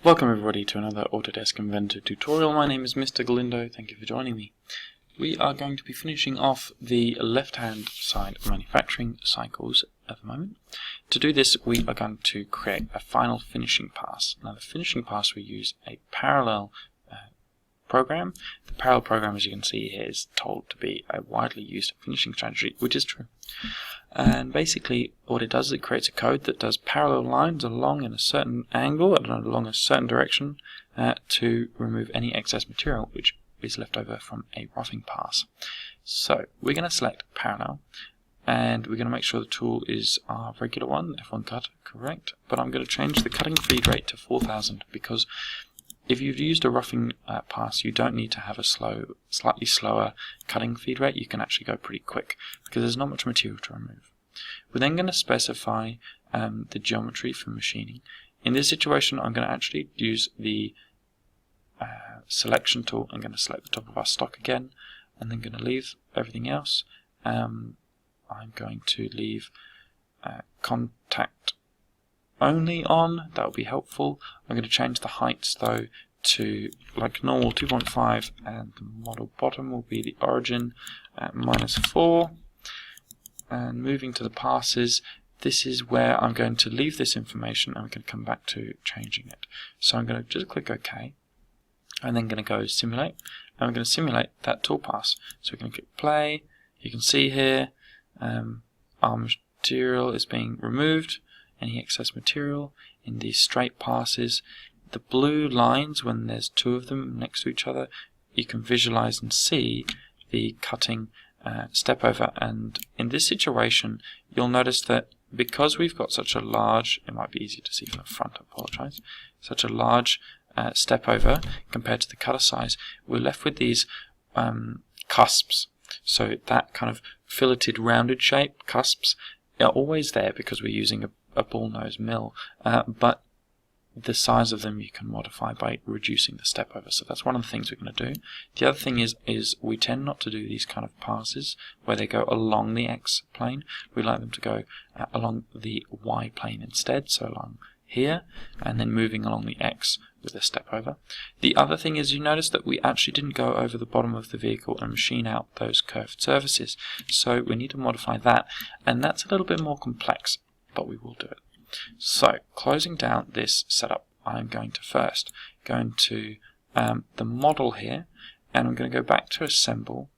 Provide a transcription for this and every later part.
Welcome everybody to another Autodesk Inventor tutorial. My name is Mr. Galindo, thank you for joining me. We are going to be finishing off the left-hand side of manufacturing cycles at the moment. To do this, we are going to create a final finishing pass. Now the finishing pass, we use a Parralel program. The Parralel program, as you can see here, is told to be a widely used finishing strategy, which is true. And basically what it does is it creates a code that does parallel lines along in a certain angle and along a certain direction to remove any excess material which is left over from a roughing pass. So we're going to select parallel, and we're going to make sure the tool is our regular one, F1 cutter, correct, but I'm going to change the cutting feed rate to 4000 because if you've used a roughing pass, you don't need to have a slightly slower cutting feed rate. You can actually go pretty quick because there's not much material to remove. We're then going to specify the geometry for machining. In this situation, I'm going to actually use the selection tool. I'm going to select the top of our stock again, and then going to leave everything else. I'm going to leave contact only on, that will be helpful. I'm going to change the heights though to like normal 2.5, and the model bottom will be the origin at -4. And moving to the passes, this is where I'm going to leave this information and we can come back to changing it. So I'm going to just click OK, and then going to go simulate, and I'm going to simulate that tool pass. So we're going to click play. You can see here our material is being removed. Any excess material in these straight passes. The blue lines, when there's two of them next to each other, you can visualize and see the cutting step over. And in this situation, you'll notice that because we've got such a large, it might be easier to see from the front, I apologize, such a large step over compared to the cutter size, we're left with these cusps. So that kind of filleted rounded shape, cusps, are always there because we're using a ball nose mill, but the size of them you can modify by reducing the step over. So that's one of the things we're going to do. The other thing is we tend not to do these kind of passes where they go along the X plane. We like them to go along the Y plane instead, so along here, and then moving along the X with a step over. The other thing is you notice that we actually didn't go over the bottom of the vehicle and machine out those curved surfaces. So we need to modify that, and that's a little bit more complex, but we will do it. So closing down this setup, I'm going to first go into the model here, and I'm going to go back to assemble,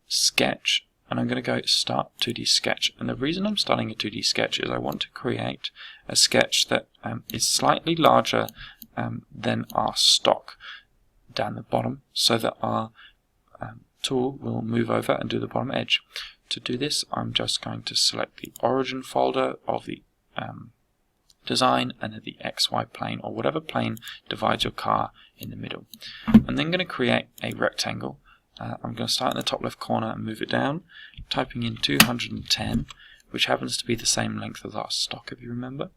sketch, and I'm going to go start 2D sketch. And the reason I'm starting a 2D sketch is I want to create a sketch that is slightly larger than our stock down the bottom, so that our tool will move over and do the bottom edge. To do this, I'm just going to select the origin folder of the design, and then the XY plane, or whatever plane divides your car, in the middle. I'm then going to create a rectangle. I'm going to start in the top left corner and move it down, typing in 210, which happens to be the same length as our stock, if you remember.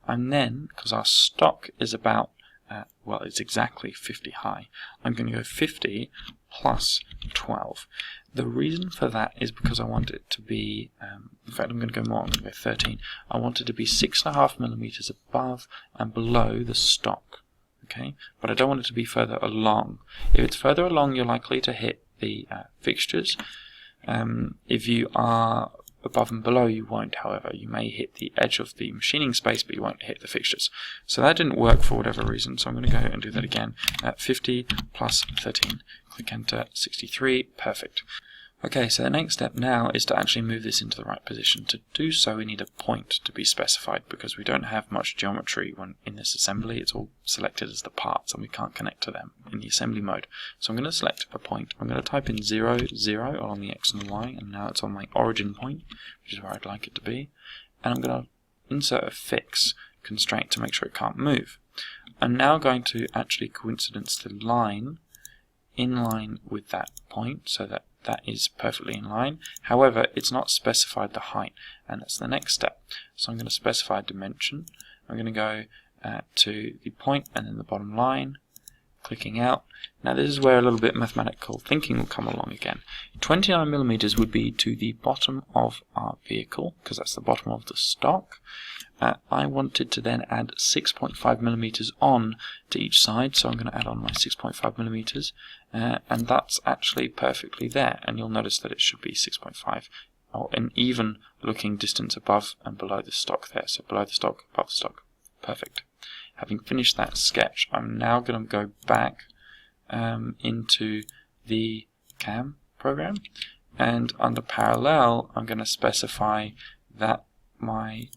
And then, because our stock is about, well, it's exactly 50 high, I'm going to go 50 plus 12. The reason for that is because I want it to be, in fact I'm going to go more, I'm going to go 13. I want it to be 6.5 millimeters above and below the stock, okay? But I don't want it to be further along. If it's further along, you're likely to hit the fixtures. If you are above and below, you won't, however. You may hit the edge of the machining space, but you won't hit the fixtures. So that didn't work for whatever reason, so I'm going to go and do that again. 50 plus 13. Click enter, 63, perfect. Okay, so the next step now is to actually move this into the right position. To do so, we need a point to be specified because we don't have much geometry when in this assembly. It's all selected as the parts and we can't connect to them in the assembly mode. So I'm going to select a point. I'm going to type in 0, 0 along the X and the Y, and now it's on my origin point, which is where I'd like it to be. And I'm going to insert a fix constraint to make sure it can't move. I'm now going to actually coincidence the line in line with that point, so that is perfectly in line. However, it's not specified the height, and that's the next step. So I'm going to specify a dimension. I'm going to go to the point and then the bottom line, clicking out. Now this is where a little bit mathematical thinking will come along again. 29 millimeters would be to the bottom of our vehicle, because that's the bottom of the stock. I wanted to then add 6.5mm on to each side, so I'm going to add on my 6.5mm, and that's actually perfectly there, and you'll notice that it should be 6.5, or an even looking distance above and below the stock there, so below the stock, above the stock. Perfect. Having finished that sketch, I'm now going to go back into the CAM program, and under Parralel I'm going to specify that my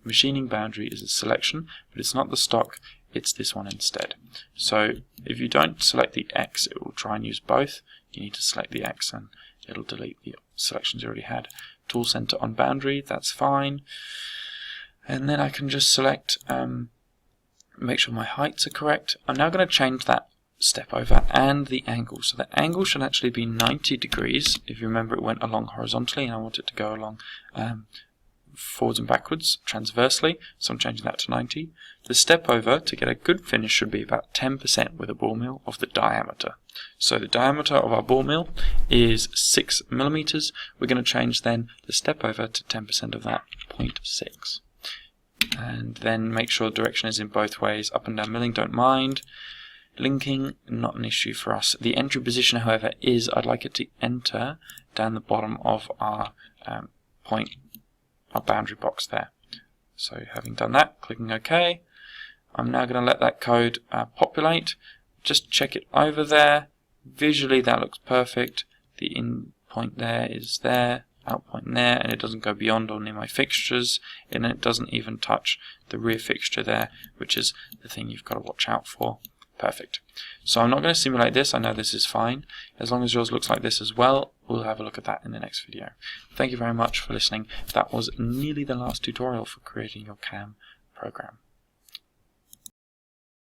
machining boundary is a selection, but it's not the stock, it's this one instead. So if you don't select the X, it will try and use both. You need to select the X and it'll delete the selections you already had. Tool center on boundary, that's fine. And then I can just select, make sure my heights are correct. I'm now going to change that step over and the angle. So the angle should actually be 90 degrees. If you remember, it went along horizontally and I want it to go along forwards and backwards transversely, so I'm changing that to 90. The step over to get a good finish should be about 10% with a ball mill of the diameter. So the diameter of our ball mill is 6mm. We're going to change then the step over to 10% of that, 0.6. And then make sure the direction is in both ways. Up and down milling, don't mind. Linking, not an issue for us. The entry position, however, is I'd like it to enter down the bottom of our our boundary box there. So having done that, clicking OK. I'm now going to let that code populate. Just check it over there. Visually that looks perfect. The in point there is there, out point there, and it doesn't go beyond or near my fixtures, and it doesn't even touch the rear fixture there, which is the thing you've got to watch out for. Perfect. So I'm not going to simulate this, I know this is fine. As long as yours looks like this as well, we'll have a look at that in the next video. Thank you very much for listening. That was nearly the last tutorial for creating your CAM program.